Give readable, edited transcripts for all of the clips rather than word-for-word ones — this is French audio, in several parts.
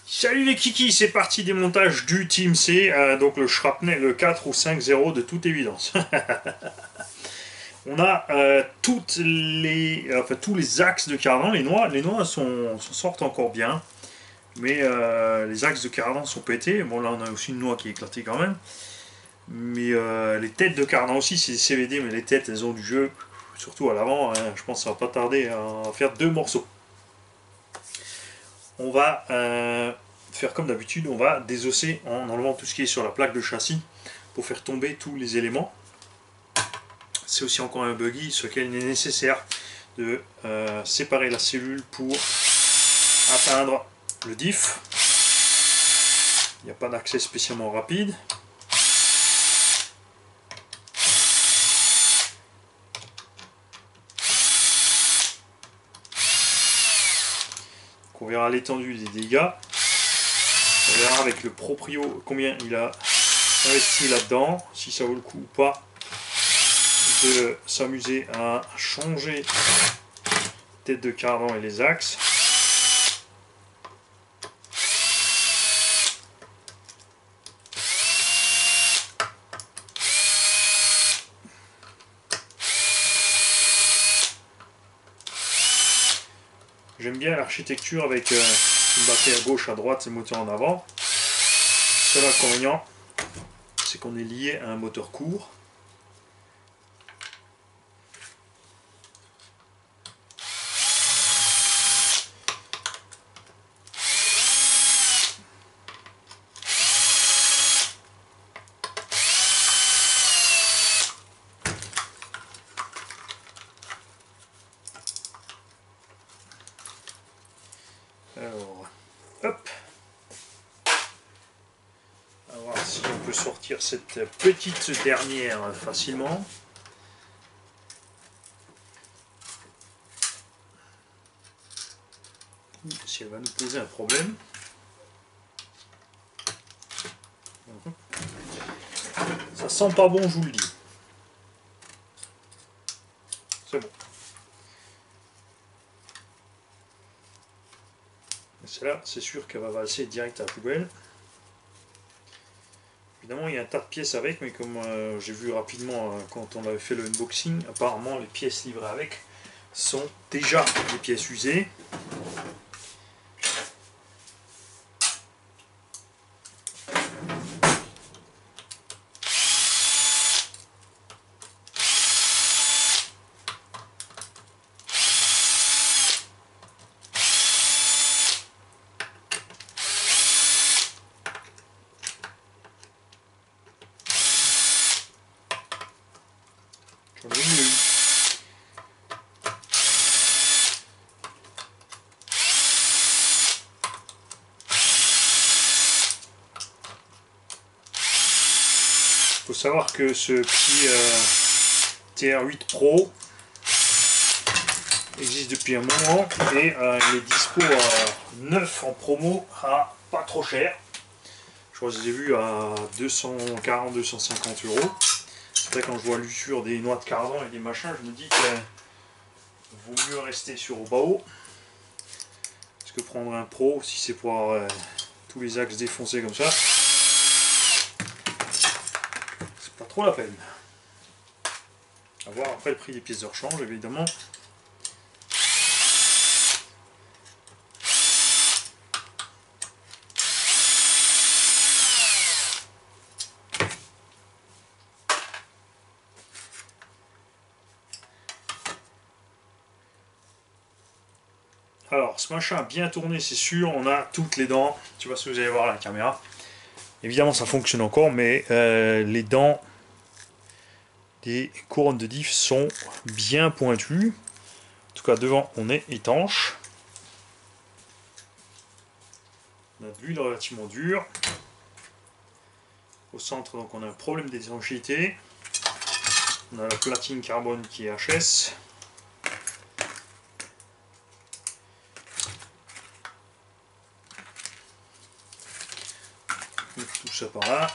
Salut les kikis, c'est parti démontage du Team C, donc le shrapnel, le 4 ou 5-0 de toute évidence. On a tous les axes de cardan, les noix s'en sortent encore bien, mais les axes de cardan sont pétés. Bon là on a aussi une noix qui est éclatée quand même, mais les têtes de cardan aussi c'est des CVD, mais les têtes elles ont du jeu, surtout à l'avant, hein. Je pense que ça va pas tarder à faire deux morceaux. On va faire comme d'habitude, on va désosser en enlevant tout ce qui est sur la plaque de châssis pour faire tomber tous les éléments. C'est aussi encore un buggy sur lequel il est nécessaire de séparer la cellule pour atteindre le diff. Il n'y a pas d'accès spécialement rapide. On verra l'étendue des dégâts. On verra avec le proprio combien il a investi là-dedans, si ça vaut le coup ou pas de s'amuser à changer tête de cardan et les axes. J'aime bien l'architecture avec une batterie à gauche, à droite, et le moteur en avant. Seul inconvénient, c'est qu'on est lié à un moteur court. Alors, hop. On va voir si on peut sortir cette petite dernière facilement. Si elle va nous poser un problème. Ça sent pas bon, je vous le dis. C'est bon. Celle-là, c'est sûr qu'elle va valser direct à la poubelle. Évidemment, il y a un tas de pièces avec, mais comme j'ai vu rapidement quand on avait fait le unboxing, apparemment les pièces livrées avec sont déjà des pièces usées. J'en ai une. Il faut savoir que ce petit TR8 Pro existe depuis un moment et il est dispo neuf en promo à pas trop cher. Je crois que je les ai vus à 240-250 euros. C'est vrai, quand je vois l'usure des noix de cardan et des machins, je me dis qu'il vaut mieux rester sur Obao. Parce que prendre un Pro, si c'est pour avoir tous les axes défoncés comme ça, c'est pas trop la peine. A voir après le prix des pièces de rechange, évidemment. Alors, ce machin a bien tourné, c'est sûr, on a toutes les dents. Tu vois ce que vous allez voir à la caméra. Évidemment, ça fonctionne encore, mais les dents des couronnes de diff sont bien pointues. En tout cas, devant, on est étanche. On a de l'huile relativement dure. Au centre, donc, on a un problème d'étanchéité. On a la platine carbone qui est HS. Tout ça par là.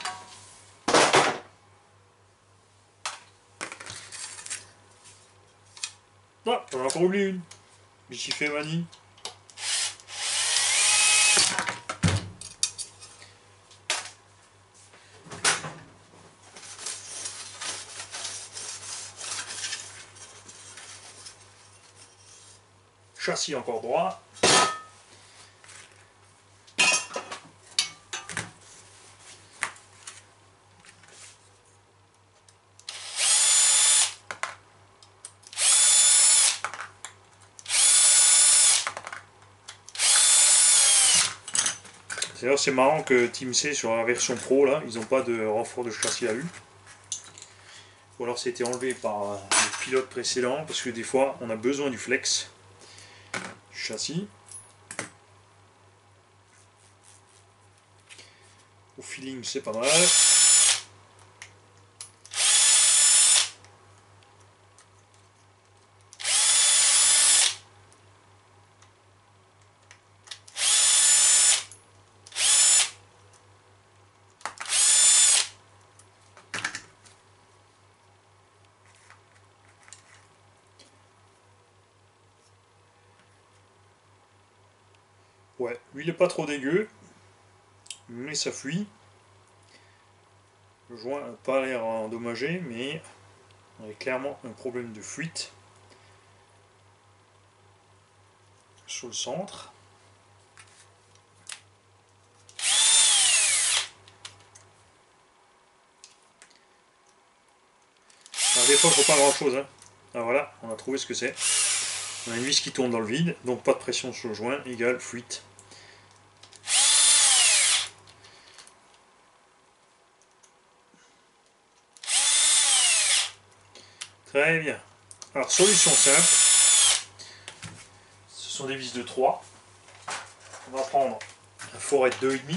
Ah, j'en ai encore oublié une. J'y fais manie. châssis encore droit. D'ailleurs c'est marrant que Team C sur la version Pro là, ils n'ont pas de renfort de châssis à vue. Ou alors c'était enlevé par le pilote précédent, parce que des fois on a besoin du flex du châssis. Au feeling c'est pas mal. Ouais, lui il est pas trop dégueu, mais ça fuit. Le joint n'a pas l'air endommagé, mais on a clairement un problème de fuite sur le centre. Alors des fois il ne faut pas grand chose, hein. Ah voilà, on a trouvé ce que c'est. On a une vis qui tourne dans le vide, donc pas de pression sur le joint, égale fuite. Très bien. Alors solution simple. Ce sont des vis de 3. On va prendre un foret de 2,5.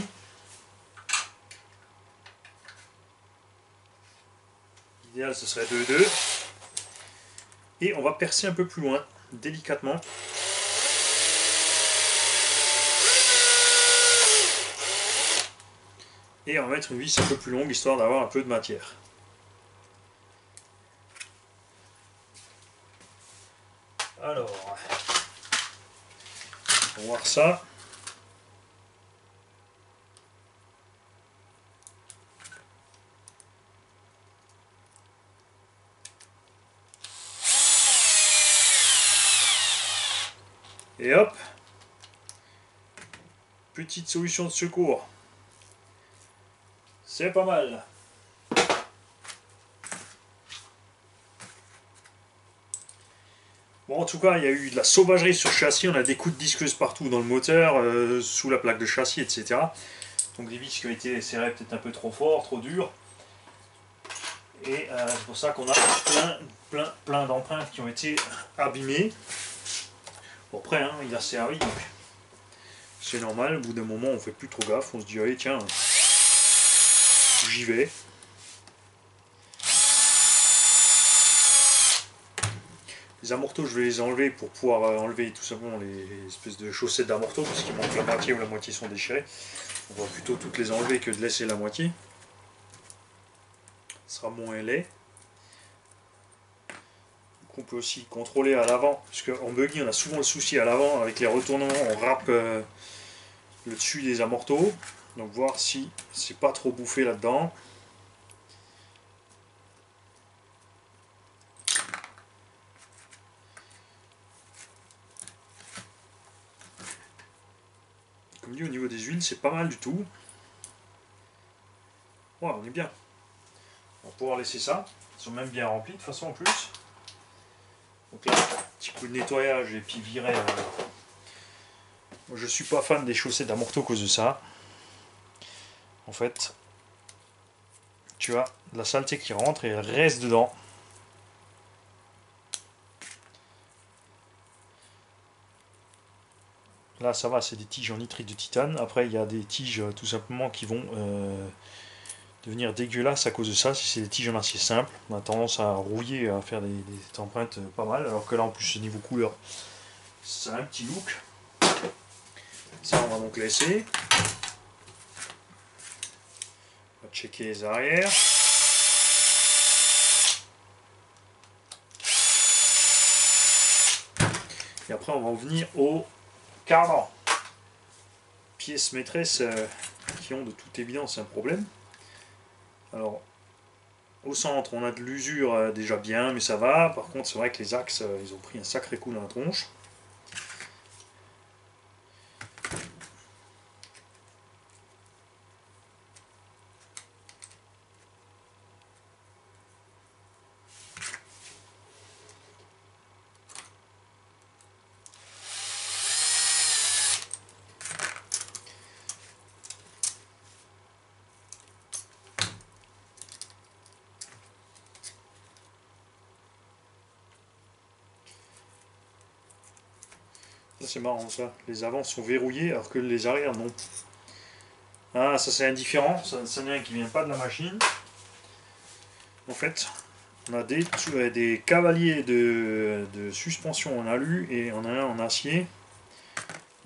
L'idéal ce serait 2,2. Et on va percer un peu plus loin, délicatement. Et on va mettre une vis un peu plus longue, histoire d'avoir un peu de matière. Alors, on va voir ça. Et hop, petite solution de secours. C'est pas mal. Bon, en tout cas, il y a eu de la sauvagerie sur le châssis. On a des coups de disqueuse partout dans le moteur, sous la plaque de châssis, etc. Donc des vis qui ont été serrées peut-être un peu trop fort, trop dur. Et c'est pour ça qu'on a plein d'empreintes qui ont été abîmées. Bon, après, hein, il a servi, donc c'est normal. Au bout d'un moment, on fait plus trop gaffe. On se dit, allez, tiens, j'y vais. Les amortos, je vais les enlever pour pouvoir enlever tout simplement les espèces de chaussettes d'amortos, parce qu'il manque la moitié ou la moitié sont déchirées. On va plutôt toutes les enlever que de laisser la moitié. Ce sera moins laid. On peut aussi contrôler à l'avant, parce qu'en buggy on a souvent le souci à l'avant, avec les retournements on râpe le dessus des amortos, donc voir si c'est pas trop bouffé là-dedans. Comme dit, au niveau des huiles c'est pas mal du tout. Ouais, on est bien. On va pouvoir laisser ça, ils sont même bien remplis de toute façon en plus. Donc là, petit coup de nettoyage et puis virer. Moi, je suis pas fan des chaussettes d'amorto à cause de ça. En fait, tu as de la saleté qui rentre et elle reste dedans. Là, ça va, c'est des tiges en nitrite de titane. Après, il y a des tiges tout simplement qui vont devenir dégueulasses à cause de ça. Si c'est des tiges en acier simple, on a tendance à rouiller, à faire des empreintes pas mal. Alors que là, en plus, niveau couleur, ça a un petit look. Ça, on va donc laisser. On va checker les arrières. Et après, on va en venir au cardan. Pièces maîtresses qui ont de toute évidence un problème. Alors, au centre, on a de l'usure déjà bien, mais ça va. Par contre, c'est vrai que les axes, ils ont pris un sacré coup dans la tronche. c'est marrant ça. Les avant sont verrouillés alors que les arrières non. Ah, ça c'est indifférent, ça n'est qui vient pas de la machine. En fait, on a des cavaliers de suspension en alu et on a un en acier.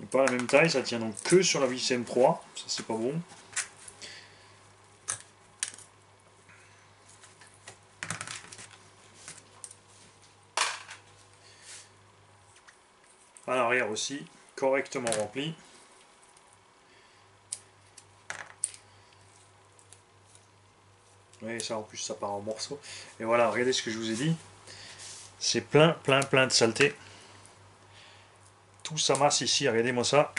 Et pas la même taille, ça tient donc que sur la vis M3, ça c'est pas bon. À l'arrière aussi, correctement rempli. Oui, ça en plus ça part en morceaux. Et voilà, regardez ce que je vous ai dit. C'est plein de saleté. Tout s'amasse ici, regardez-moi ça.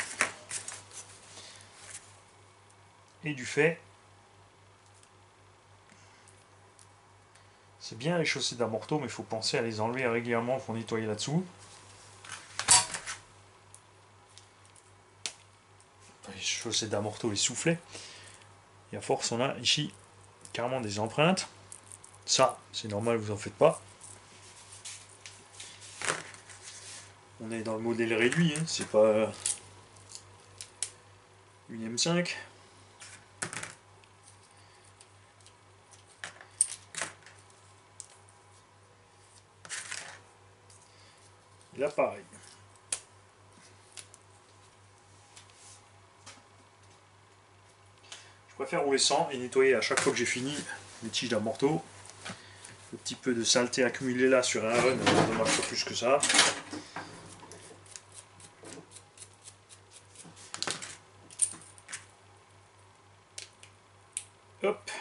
Et du fait, c'est bien les chaussées d'amorto, mais il faut penser à les enlever régulièrement pour nettoyer là-dessous. Les chaussées d'amorto, les soufflets. Et à force, on a ici carrément des empreintes. Ça, c'est normal, vous en faites pas. On est dans le modèle réduit, hein, c'est pas une M5. Là, pareil. Je préfère rouler sans et nettoyer à chaque fois que j'ai fini les tiges d'amorto. Le petit peu de saleté accumulée là sur un run, ne marche pas plus que ça. Hop.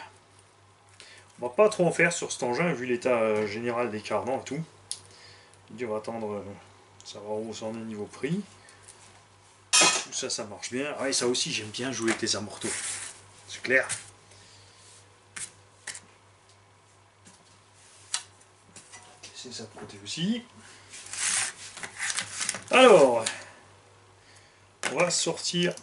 On va pas trop en faire sur cet engin vu l'état général des carnants et tout. On va attendre savoir où ça en est niveau prix. Tout ça, ça marche bien. Ah, et ça aussi, j'aime bien jouer avec les amortos. C'est clair. C'est ça de côté aussi. Alors, on va sortir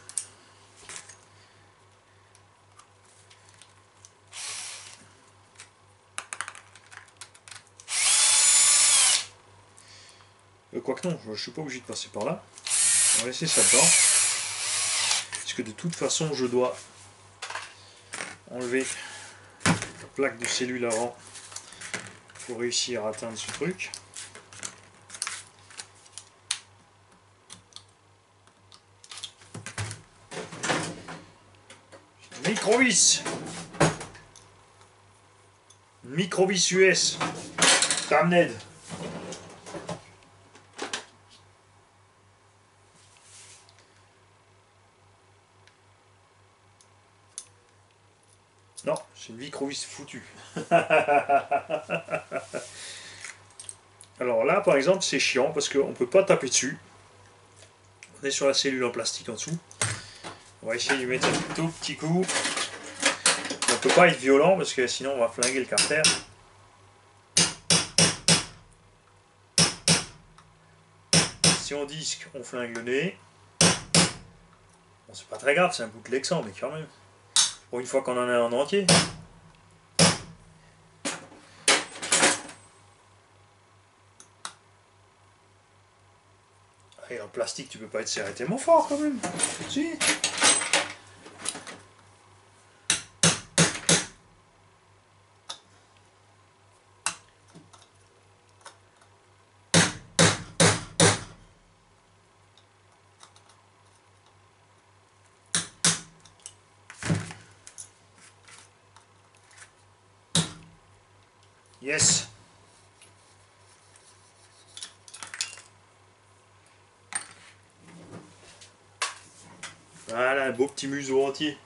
quoique non, je ne suis pas obligé de passer par là. On va laisser ça dedans. Puisque de toute façon, je dois enlever la plaque de cellule avant pour réussir à atteindre ce truc. Microvis. Microvis US. Damned. Non, c'est une microvis foutue. Alors là, par exemple, c'est chiant parce qu'on ne peut pas taper dessus. On est sur la cellule en plastique en dessous. On va essayer de lui mettre un tout petit coup. On ne peut pas être violent parce que sinon on va flinguer le carter. Si on disque, on flingue le nez. Bon, c'est pas très grave, c'est un bout de Lexan, mais quand même. Pour une fois qu'on en a un entier. Et en plastique, tu peux pas être serré tellement fort quand même. Si. Yes. Voilà, un beau petit museau entier.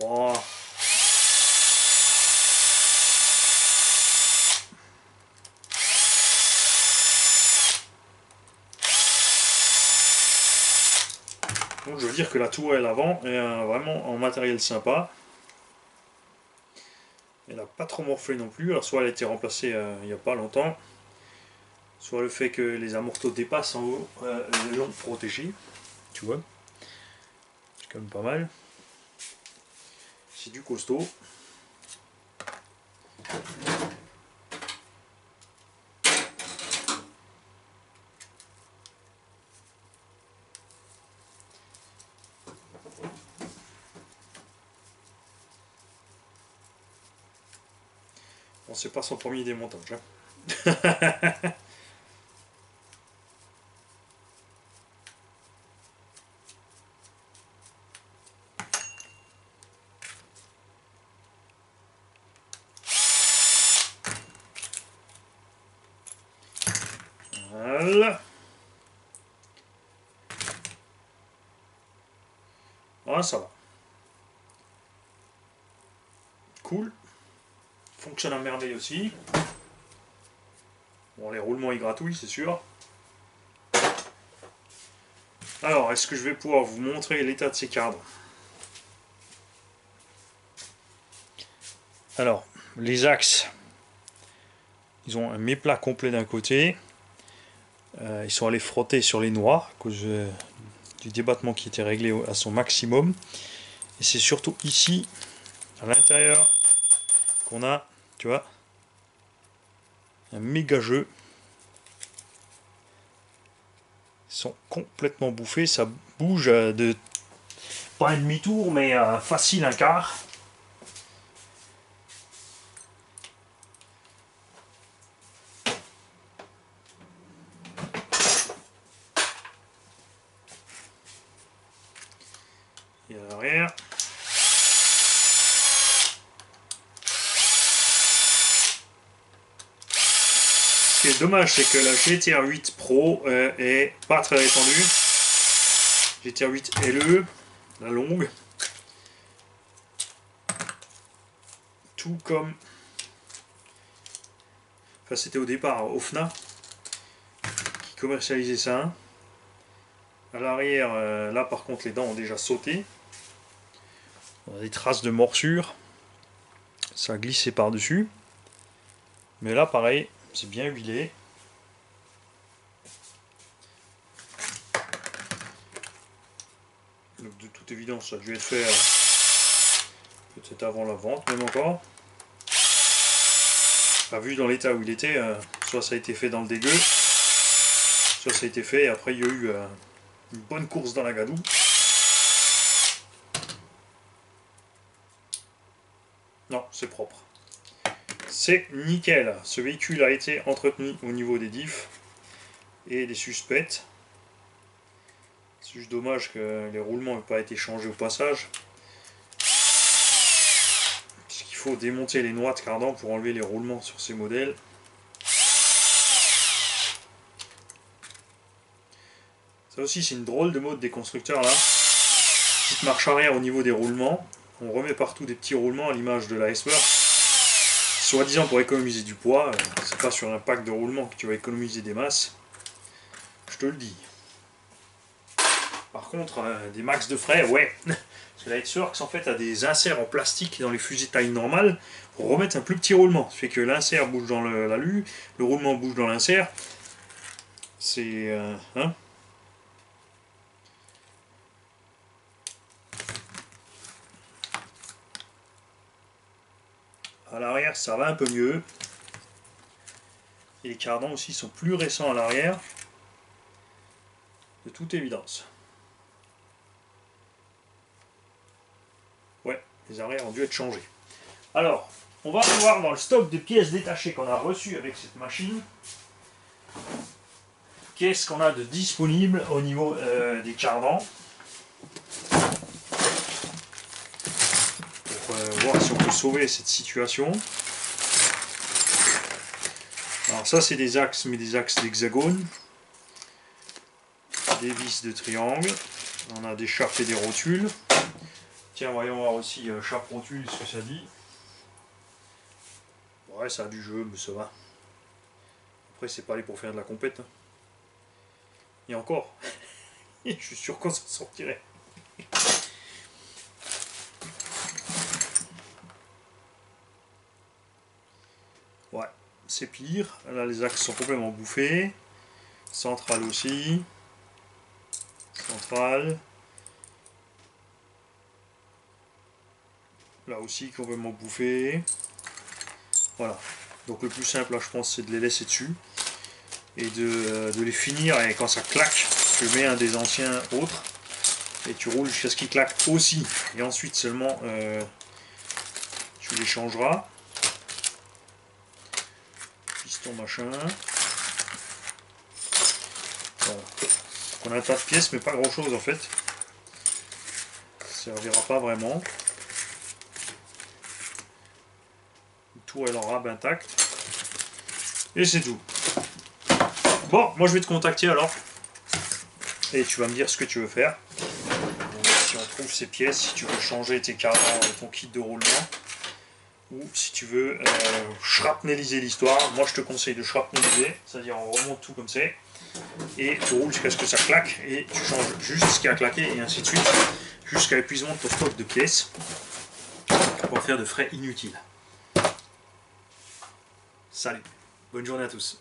Oh. Donc je veux dire que la tourelle avant est vraiment en matériel sympa. Elle n'a pas trop morflé non plus. Alors soit elle a été remplacée il n'y a pas longtemps, soit le fait que les amortos dépassent en haut l'ont protégé. Tu vois, c'est quand même pas mal. C'est du costaud. Bon, c'est pas son premier démontage. Hein. Voilà. Ah, ça va. Cool. Fonctionne à merveille aussi. Bon, les roulements ils gratouillent, c'est sûr. Alors, est-ce que je vais pouvoir vous montrer l'état de ces cadres? Alors, les axes, ils ont un méplat complet d'un côté. Ils sont allés frotter sur les noix à cause du débattement qui était réglé à son maximum. Et c'est surtout ici, à l'intérieur, qu'on a, tu vois, un méga jeu. Ils sont complètement bouffés, ça bouge de pas un demi-tour, mais facile un quart. Et à l'arrière. Ce qui est dommage, c'est que la GTR 8 Pro est pas très répandue. GTR 8 LE, la longue. Tout comme... Enfin, c'était au départ Ofna qui commercialisait ça. À l'arrière, là par contre, les dents ont déjà sauté. On a des traces de morsure. Ça a glissé par-dessus. Mais là, pareil, c'est bien huilé. Donc, de toute évidence, ça a dû être fait peut-être avant la vente, même encore. Enfin, vu dans l'état où il était, soit ça a été fait dans le dégueu, soit ça a été fait et après il y a eu une bonne course dans la gadoue. Non, c'est propre. C'est nickel. Ce véhicule a été entretenu au niveau des diffs et des suspects. C'est juste dommage que les roulements n'aient pas été changés au passage. Puisqu'il faut démonter les noix de cardan pour enlever les roulements sur ces modèles. Ça aussi c'est une drôle de mode des constructeurs là. Petite marche arrière au niveau des roulements. On remet partout des petits roulements à l'image de la S-Works. Soi-disant pour économiser du poids. C'est pas sur un pack de roulements que tu vas économiser des masses. Je te le dis. Par contre, des max de frais, ouais. Parce que la S-Works en fait a des inserts en plastique dans les fusées taille normale pour remettre un plus petit roulement. Ça fait que l'insert bouge dans l'alu, le roulement bouge dans l'insert. C'est... hein. À l'arrière, ça va un peu mieux. Et les cardans aussi sont plus récents à l'arrière. De toute évidence. Ouais, les arrières ont dû être changés. Alors, on va voir dans le stock de pièces détachées qu'on a reçu avec cette machine. Qu'est-ce qu'on a de disponible au niveau des cardans. Pour voir si on peut sauver cette situation. Alors ça c'est des axes, mais des axes d'hexagone. Des vis de triangle. On a des chapes et des rotules. Tiens, voyons voir aussi chape rotule, ce que ça dit. Ouais, ça a du jeu, mais ça va. Après, c'est pas allé pour faire de la compète. Hein. Et encore, je suis sûr qu'on s'en sortirait. Ouais, c'est pire. Là, les axes sont complètement bouffés. Centrale aussi. Centrale. Là aussi, complètement bouffé. Voilà. Donc le plus simple, là, je pense, c'est de les laisser dessus. Et de les finir. Et quand ça claque, tu mets un des anciens autres. Et tu roules jusqu'à ce qu'il claque aussi. Et ensuite seulement, tu les changeras. ton machin. Voilà. On a un tas de pièces, mais pas grand chose en fait. Ça servira pas vraiment. Le tour est en rab intact. Et c'est tout. Bon, moi je vais te contacter alors. Et tu vas me dire ce que tu veux faire. Donc, si on trouve ces pièces, si tu veux changer tes cadrans, ton kit de roulement. Ou si tu veux shrapneliser l'histoire. Moi je te conseille de shrapneliser. C'est-à-dire on remonte tout comme ça. Et tu roules jusqu'à ce que ça claque. Et tu changes juste ce qui a claqué et ainsi de suite. Jusqu'à l'épuisement de ton stock de pièces. Pour faire de frais inutiles. Salut. Bonne journée à tous.